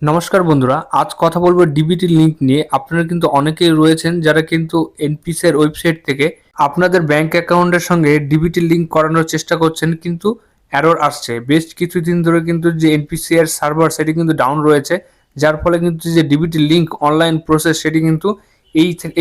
নমস্কার বন্ধুরা, আজ কথা বলবো ডিবিটি লিঙ্ক নিয়ে। আপনারা কিন্তু অনেকেই রয়েছেন যারা কিন্তু এনপিসি এর ওয়েবসাইট থেকে আপনাদের ব্যাংক অ্যাকাউন্টের সঙ্গে ডিবিটি লিঙ্ক করানোর চেষ্টা করছেন, কিন্তু এরর আসছে। বেশ কিছুদিন ধরে কিন্তু যে এনপিসি এর সার্ভার সেটি কিন্তু ডাউন রয়েছে, যার ফলে কিন্তু যে ডিবিটি লিঙ্ক অনলাইন প্রসেস সেটি কিন্তু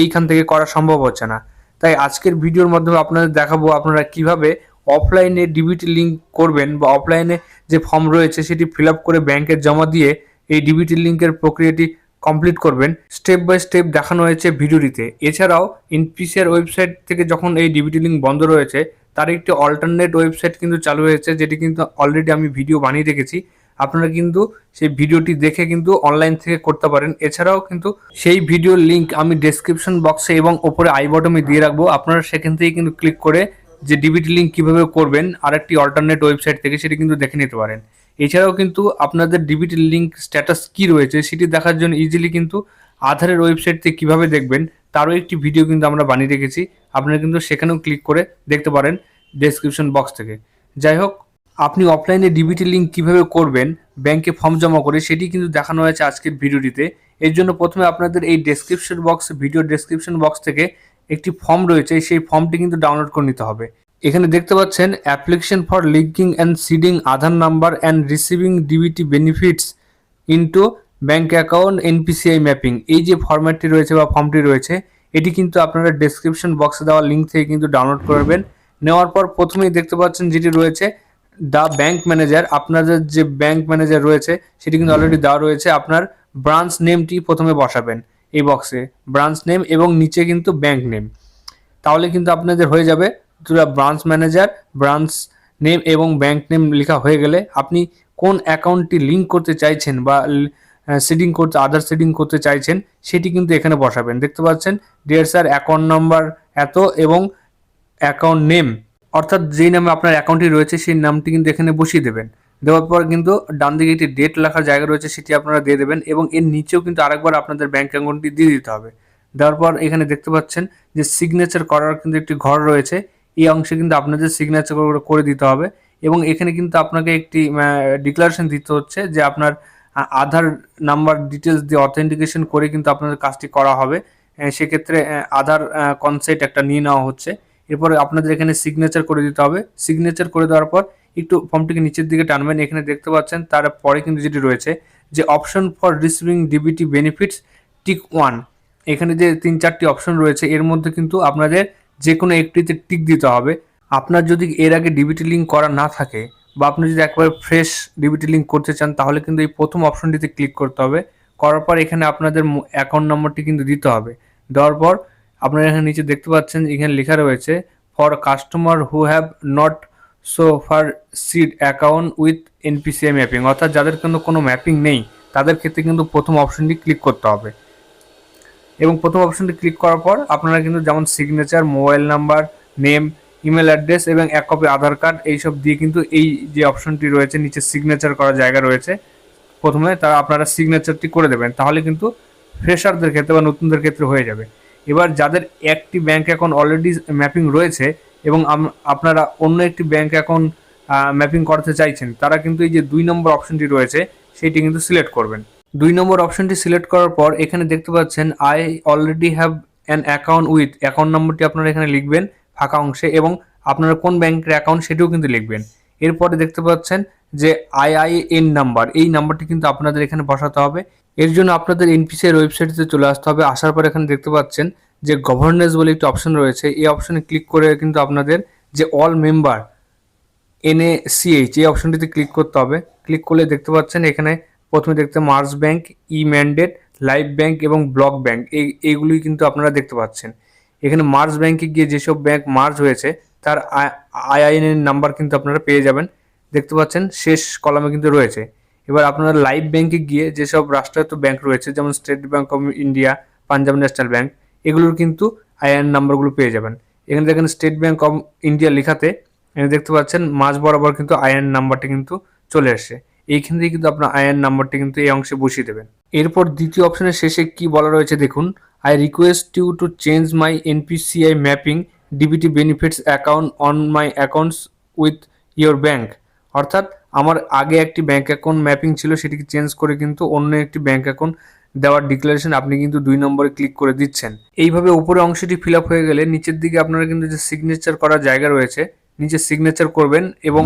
এইখান থেকে করা সম্ভব হচ্ছে না। তাই আজকের ভিডিওর মাধ্যমে আপনাদের দেখাবো আপনারা কিভাবে অফলাইনে ডিবিটি লিঙ্ক করবেন, বা অফলাইনে যে ফর্ম রয়েছে সেটি ফিল আপ করে ব্যাংকে জমা দিয়ে এই ডিবিটি লিঙ্কের প্রক্রিয়াটি কমপ্লিট করবেন। স্টেপ বাই স্টেপ দেখানো হয়েছে ভিডিওটিতে। এছাড়াও এনপিসি এর ওয়েবসাইট থেকে যখন এই ডিবিটি লিঙ্ক বন্ধ রয়েছে, তার একটি অল্টারনেট ওয়েবসাইট কিন্তু চালু হয়েছে, যেটি কিন্তু অলরেডি আমি ভিডিও বানিয়ে রেখেছি। আপনারা কিন্তু সেই ভিডিওটি দেখে কিন্তু অনলাইন থেকে করতে পারেন। এছাড়াও কিন্তু সেই ভিডিওর লিঙ্ক আমি ডেসক্রিপশন বক্সে এবং ওপরে আই বটমে দিয়ে রাখবো। আপনারা সেখান থেকে কিন্তু ক্লিক করে যে ডিবিটি লিঙ্ক কীভাবে করবেন আরেকটি অল্টারনেট ওয়েবসাইট থেকে সেটি কিন্তু দেখে নিতে পারেন। এছাড়াও কিন্তু আপনাদের ডিবিটি লিঙ্ক স্ট্যাটাস কী রয়েছে সেটি দেখার জন্য ইজিলি কিন্তু আধারের ওয়েবসাইট থেকে কীভাবে দেখবেন তারও একটি ভিডিও কিন্তু আমরা বানিয়ে রেখেছি। আপনারা কিন্তু সেখানেও ক্লিক করে দেখতে পারেন ডেসক্রিপশন বক্স থেকে। যাই হোক, আপনি অফলাইনে ডিবিটি লিঙ্ক কীভাবে করবেন ব্যাংকে ফর্ম জমা করে সেটি কিন্তু দেখানো হয়েছে আজকের ভিডিওটিতে। এর জন্য প্রথমে আপনাদের এই description box, video description box থেকে একটি ফর্ম রয়েছে, সেই ফর্মটি কিন্তু ডাউনলোড করে নিতে হবে। এখানে দেখতে পাচ্ছেন application for linking and seeding Aadhaar number and receiving DBT benefits into bank account NPCI mapping. এই যে ফরম্যাটটি রয়েছে বা ফর্মটি রয়েছে, এটি কিন্তু আপনারা ডেসক্রিপশন বক্সে দেওয়া লিঙ্ক থেকে কিন্তু ডাউনলোড করবেন। নেওয়ার পর প্রথমেই দেখতে পাচ্ছেন যেটি রয়েছে দ্য ব্যাঙ্ক ম্যানেজার। আপনাদের যে ব্যাঙ্ক ম্যানেজার রয়েছে সেটি কিন্তু অলরেডি দেওয়া রয়েছে। আপনার ব্রাঞ্চ নেমটি প্রথমে বসাবেন এই বক্সে, ব্রাঞ্চ নেম এবং নিচে কিন্তু ব্যাঙ্ক নেম। তাহলে কিন্তু আপনাদের হয়ে যাবে ব্রাঞ্চ ম্যানেজার, ব্রাঞ্চ নেম এবং ব্যাঙ্ক নেম লেখা হয়ে গেলে আপনি কোন অ্যাকাউন্টটি লিঙ্ক করতে চাইছেন বা সিডিং করতে, আধার সিডিং করতে চাইছেন সেটি কিন্তু এখানে বসাবেন। দেখতে পাচ্ছেন ডিয়ার স্যার অ্যাকাউন্ট নাম্বার এত এবং অ্যাকাউন্ট নেম, অর্থাৎ যেই নামে আপনার অ্যাকাউন্টটি রয়েছে সেই নামটি কিন্তু এখানে বসিয়ে দেবেন। দেওয়ার পর কিন্তু ডান দিকে একটি ডেট লেখার জায়গা রয়েছে, সেটি আপনারা দিয়ে দেবেন এবং এর নিচেও কিন্তু আরেকবার আপনাদের ব্যাঙ্ক অ্যাকাউন্টটি দিয়ে দিতে হবে। দেওয়ার পর এখানে দেখতে পাচ্ছেন যে সিগনেচার করার কিন্তু একটি ঘর রয়েছে, এই অংশে কিন্তু আপনাদের সিগনেচার করে দিতে হবে এবং এখানে কিন্তু আপনাকে একটি ডিক্লারেশন দিতে হচ্ছে যে আপনার আধার নাম্বার ডিটেলস দিয়ে অথেন্টিকেশন করে কিন্তু আপনাদের কাজটি করা হবে। সেক্ষেত্রে আধার কনসেন্ট একটা নিয়ে নেওয়া হচ্ছে। এরপরে আপনাদের এখানে সিগনেচার করে দিতে হবে। সিগনেচার করে দেওয়ার পর একটু ফর্মটিকে নিচের দিকে টানবেন। এখানে দেখতে পাচ্ছেন তারপরে কিন্তু যেটি রয়েছে যে option for receiving DBT benefits tick 1, এখানে যে 3-4টি অপশন রয়েছে এর মধ্যে কিন্তু আপনাদের যে কোনো একটিতে টিক দিতে হবে। আপনার যদি এর আগে ডিবিটি লিঙ্ক করা না থাকে বা আপনি যদি একবার ফ্রেশ ডিবিটি লিঙ্ক করতে চান তাহলে কিন্তু এই প্রথম অপশনটিতে ক্লিক করতে হবে। করার পর এখানে আপনাদের অ্যাকাউন্ট নম্বরটি কিন্তু দিতে হবে। দেওয়ার পর আপনারা এখানে নিচে দেখতে পাচ্ছেন এখানে লেখা রয়েছে for customer who have not so far seed account with NPCI mapping, অর্থাৎ যাদের কিন্তু কোনো ম্যাপিং নেই তাদের ক্ষেত্রে কিন্তু প্রথম অপশনটি ক্লিক করতে হবে। এবং প্রথম অপশনটি ক্লিক করার পর আপনারা কিন্তু যেমন signature, mobile number, name, email address এবং এক কপি আধার কার্ড এইসব দিয়ে কিন্তু এই যে অপশনটি রয়েছে নিচে সিগনেচার করার জায়গা রয়েছে, প্রথমে তারা আপনারা সিগনেচারটি করে দেবেন। তাহলে কিন্তু ফ্রেশারদের ক্ষেত্রে বা নতুনদের ক্ষেত্রে হয়ে যাবে। এবার যাদের একটি ব্যাঙ্ক অ্যাকাউন্ট অলরেডি ম্যাপিং রয়েছে এবং আপনারা অন্য একটি ব্যাঙ্ক অ্যাকাউন্ট ম্যাপিং করতে চাইছেন, তারা কিন্তু এই যে 2 নম্বর অপশনটি রয়েছে সেইটি কিন্তু সিলেক্ট করবেন। 2 নম্বর অপশনটি সিলেক্ট করার পর এখানে দেখতে পাচ্ছেন I already have an account with, account নম্বরটি আপনারা এখানে লিখবেন ফাঁকা অংশে এবং আপনারা কোন ব্যাংকের অ্যাকাউন্ট সেটিও কিন্তু লিখবেন। এরপরে দেখতে পাচ্ছেন যে আইআইএন নাম্বার, এই নাম্বারটি কিন্তু আপনাদের এখানে বসাতে হবে। এর জন্য আপনাদের এনপিসি এর ওয়েবসাইটে চলে আসতে হবে। আসার পর এখানে দেখতে পাচ্ছেন যে গভর্নেন্স বলে একটি অপশন রয়েছে, এই অপশনে ক্লিক করে কিন্তু আপনাদের যে অল মেম্বার NACH এই অপশনটিতে ক্লিক করতে হবে। ক্লিক করলে দেখতে পাচ্ছেন এখানে প্রথমে দেখতে মার্জ ব্যাংক, ই ম্যান্ডেট, লাইভ ব্যাংক এবং ব্লক ব্যাংক, এইগুলোই কিন্তু আপনারা দেখতে পাচ্ছেন। এখানে মার্জ ব্যাংকে গিয়ে যেসব ব্যাংক মার্জ হয়েছে তার আইআইএন নাম্বার কিন্তু আপনারা পেয়ে যাবেন। দেখতে পাচ্ছেন শেষ কলামে কিন্তু রয়েছে। এবার আপনারা লাইভ ব্যাংকে গিয়ে যেসব রাষ্ট্রায়ত্ত ব্যাংক রয়েছে যেমন state bank of India, Punjab national bank, এগুলোর কিন্তু আইআইএন নাম্বারগুলো পেয়ে যাবেন। এখানে দেখেন স্টেট ব্যাংক অফ ইন্ডিয়া লেখাতে এখানে দেখতে পাচ্ছেন মাঝ বরাবর কিন্তু আইআইএন নাম্বারটা কিন্তু চলে আসছে। এইখান থেকে কিন্তু আপনার আইআইএন নাম্বারটি কিন্তু এই অংশে বসিয়ে দেবেন। এরপর দ্বিতীয় অপশনের শেষে কি বলা রয়েছে দেখুন, I request you to change my NPCI mapping DBT benefits account on my accounts with your bank, অর্থাৎ আমার আগে একটি ব্যাংক অ্যাকাউন্ট ম্যাপিং ছিল, সেটিকে চেঞ্জ করে কিন্তু অন্য একটি ব্যাংক অ্যাকাউন্ট দেওয়ার ডিক্লারেশন আপনি কিন্তু 2 নম্বরে ক্লিক করে দিচ্ছেন। এইভাবে উপরে অংশটি ফিল আপ হয়ে গেলে নিচের দিকে আপনারা কিন্তু যে সিগনেচার করার জায়গা রয়েছে, নিচে সিগনেচার করবেন এবং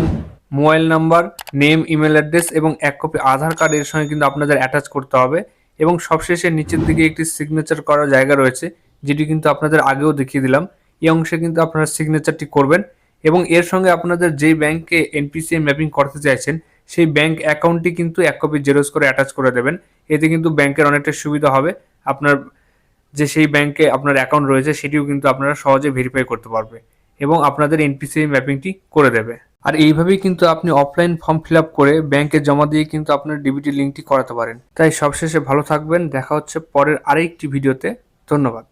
mobile number, name, email address এবং 1 কপি আধার কার্ড এর সঙ্গে কিন্তু আপনাদের অ্যাটাচ করতে হবে। এবং সবশেষে নিচের দিকে একটি সিগনেচার করার জায়গা রয়েছে, যেটি কিন্তু আপনাদের আগেও দেখিয়ে দিলাম। এই অংশে কিন্তু আপনারা সিগনেচারটি করবেন এবং এর সঙ্গে আপনাদের যেই ব্যাংকে এনপিসিআই ম্যাপিং করতে চাইছেন সেই ব্যাংক অ্যাকাউন্টটি কিন্তু 1 কপি জেরক্স করে অ্যাটাচ করে দেবেন। এতে কিন্তু ব্যাংকের অনেকটা সুবিধা হবে। আপনার যে সেই ব্যাংকে আপনার অ্যাকাউন্ট রয়েছে সেটিও কিন্তু আপনারা সহজে ভেরিফাই করতে পারবে এবং আপনাদের এনপিসিআই ম্যাপিংটি করে দেবে। আর এইভাবেই কিন্তু আপনি অফলাইন ফর্ম ফিল আপ করে ব্যাংকে জমা দিয়ে কিন্তু আপনার ডিবিটি লিঙ্কটি করাতে পারেন। তাই সবশেষে ভালো থাকবেন, দেখা হচ্ছে পরের আরেকটি ভিডিওতে। ধন্যবাদ।